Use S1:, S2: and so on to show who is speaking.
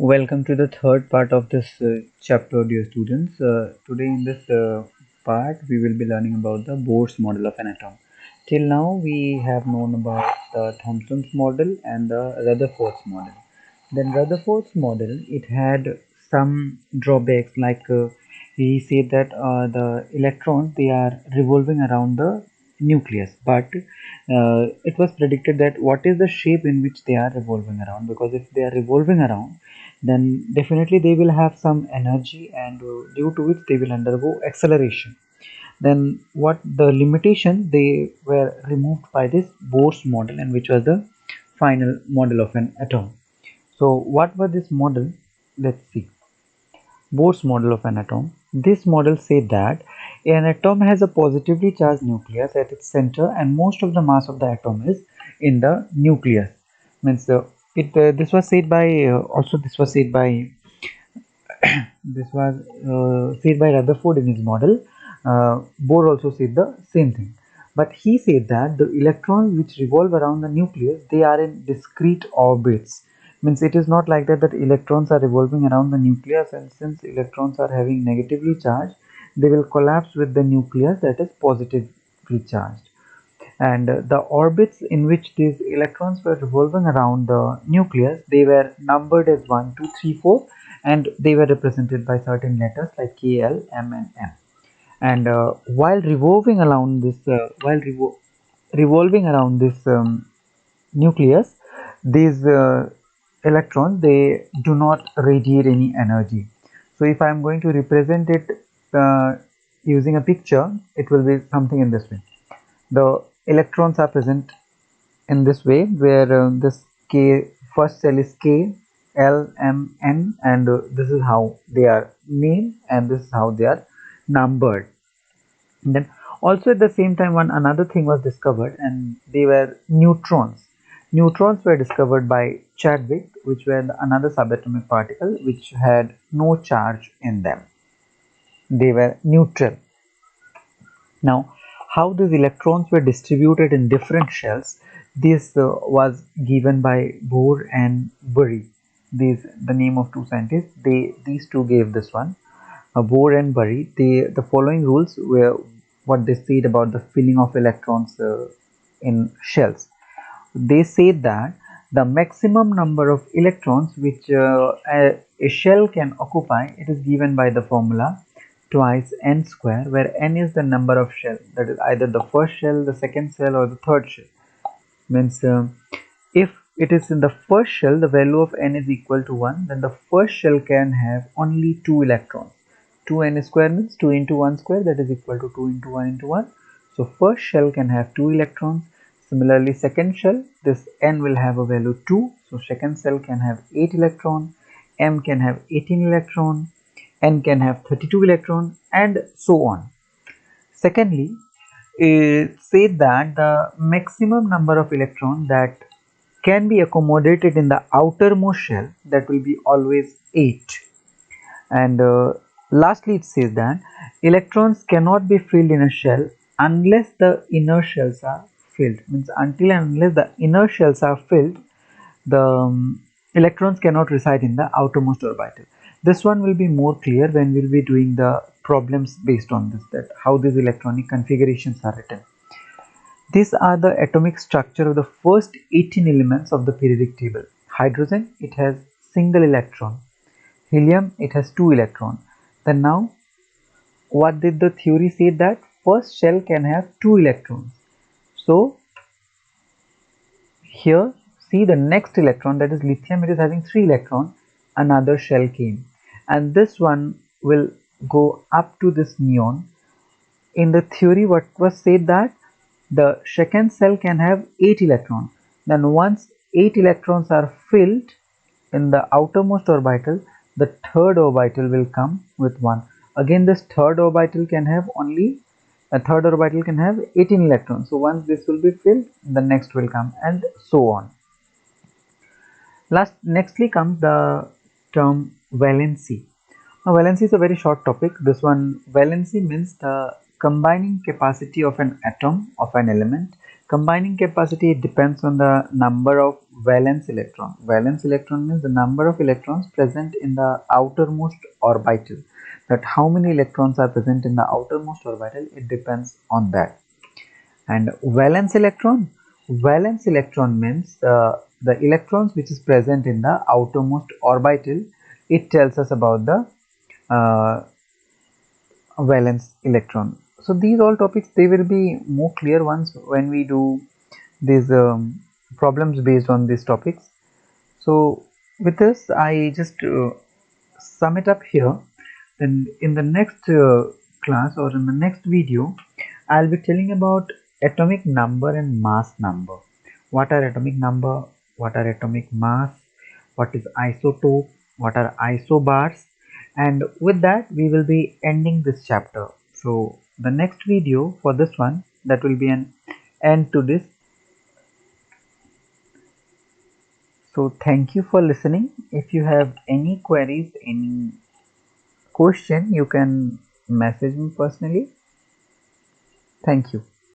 S1: Welcome to the third part of this chapter, dear students. Today, in this part, we will be learning about the Bohr's model of an atom. Till now, we have known about the Thomson's model and the Rutherford's model. Then, Rutherford's model, it had some drawbacks, like he said that the electrons they are revolving around the nucleus, but it was predicted that what is the shape in which they are revolving around, because if they are revolving around, then definitely they will have some energy, and due to which they will undergo acceleration. Then what the limitation they were removed by this Bohr's model, and which was the final model of an atom. So what was this model? Let's see. Bohr's model of an atom. This model said that an atom has a positively charged nucleus at its center, and most of the mass of the atom is in the nucleus. Means it this was said by also this was said by said by Rutherford in his model. Bohr also said the same thing, but he said that the electrons which revolve around the nucleus they are in discrete orbits. Means it is not like that electrons are revolving around the nucleus, and since electrons are having negatively charged, they will collapse with the nucleus that is positively charged. And the orbits in which these electrons were revolving around the nucleus, they were numbered as 1 2 3 4, and they were represented by certain letters like K, L, M, and M. And while revolving around this revolving around this nucleus, these electrons they do not radiate any energy. So if I am going to represent it using a picture, it will be something in this way. The electrons are present in this way, where this K first cell is K, L, M, N, and this is how they are named, and this is how they are numbered. And then also at the same time, one another thing was discovered, and they were neutrons. Neutrons were discovered by Chadwick, which were another subatomic particle which had no charge in them. They were neutral. Now, how these electrons were distributed in different shells, this was given by Bohr and Bury. These the name of two scientists. These two gave this one. Bohr and Bury. The following rules were what they said about the filling of electrons in shells. They said that the maximum number of electrons which a shell can occupy, it is given by the formula twice n square, where n is the number of shell, that is either the first shell, the second shell, or the third shell. Means if it is in the first shell, the value of n is equal to 1, then the first shell can have only 2 electrons. 2n square means 2 into 1 square, that is equal to 2 into 1 into 1. So first shell can have 2 electrons. Similarly, second shell, this n will have a value 2. So second shell can have 8 electrons, m can have 18 electrons, n can have 32 electrons, and so on. Secondly, it said that the maximum number of electrons that can be accommodated in the outermost shell, that will be always 8. And lastly, it says that electrons cannot be filled in a shell unless the inner shells are filled. Means until and unless the inner shells are filled, the electrons cannot reside in the outermost orbital. This one will be more clear when we'll be doing the problems based on this, that how these electronic configurations are written. These are the atomic structure of the first 18 elements of the periodic table. Hydrogen, it has single electron. Helium, it has 2 electrons. Then now, what did the theory say? That first shell can have 2 electrons. So here, see the next electron, that is lithium, it is having 3 electrons. Another shell came, and this one will go up to this neon. In the theory, what was said, that the second cell can have 8 electrons. Then once 8 electrons are filled in the outermost orbital, the third orbital will come with 1. Again, this third orbital can have only a third orbital can have 18 electrons. So once this will be filled, the next will come, and so on. Nextly comes the term valency. Now, valency is a very short topic. This one, valency means the combining capacity of an atom of an element Combining capacity, it depends on the number of valence electron. Valence electron means the number of electrons present in the outermost orbital. That how many electrons are present in the outermost orbital, it depends on that. And valence electron means the electrons which is present in the outermost orbital. It tells us about the uh, valence electron. So these all topics, they will be more clear ones when we do these problems based on these topics. So with this I just sum it up here. Then in the next class or in the next video, I'll be telling about atomic number and mass number. What are atomic number, what are atomic mass, what is isotope, what are isobars, and with that we will be ending this chapter. So the next video for this one, that will be an end to this. So thank you for listening. If you have any queries, any question, you can message me personally. Thank you.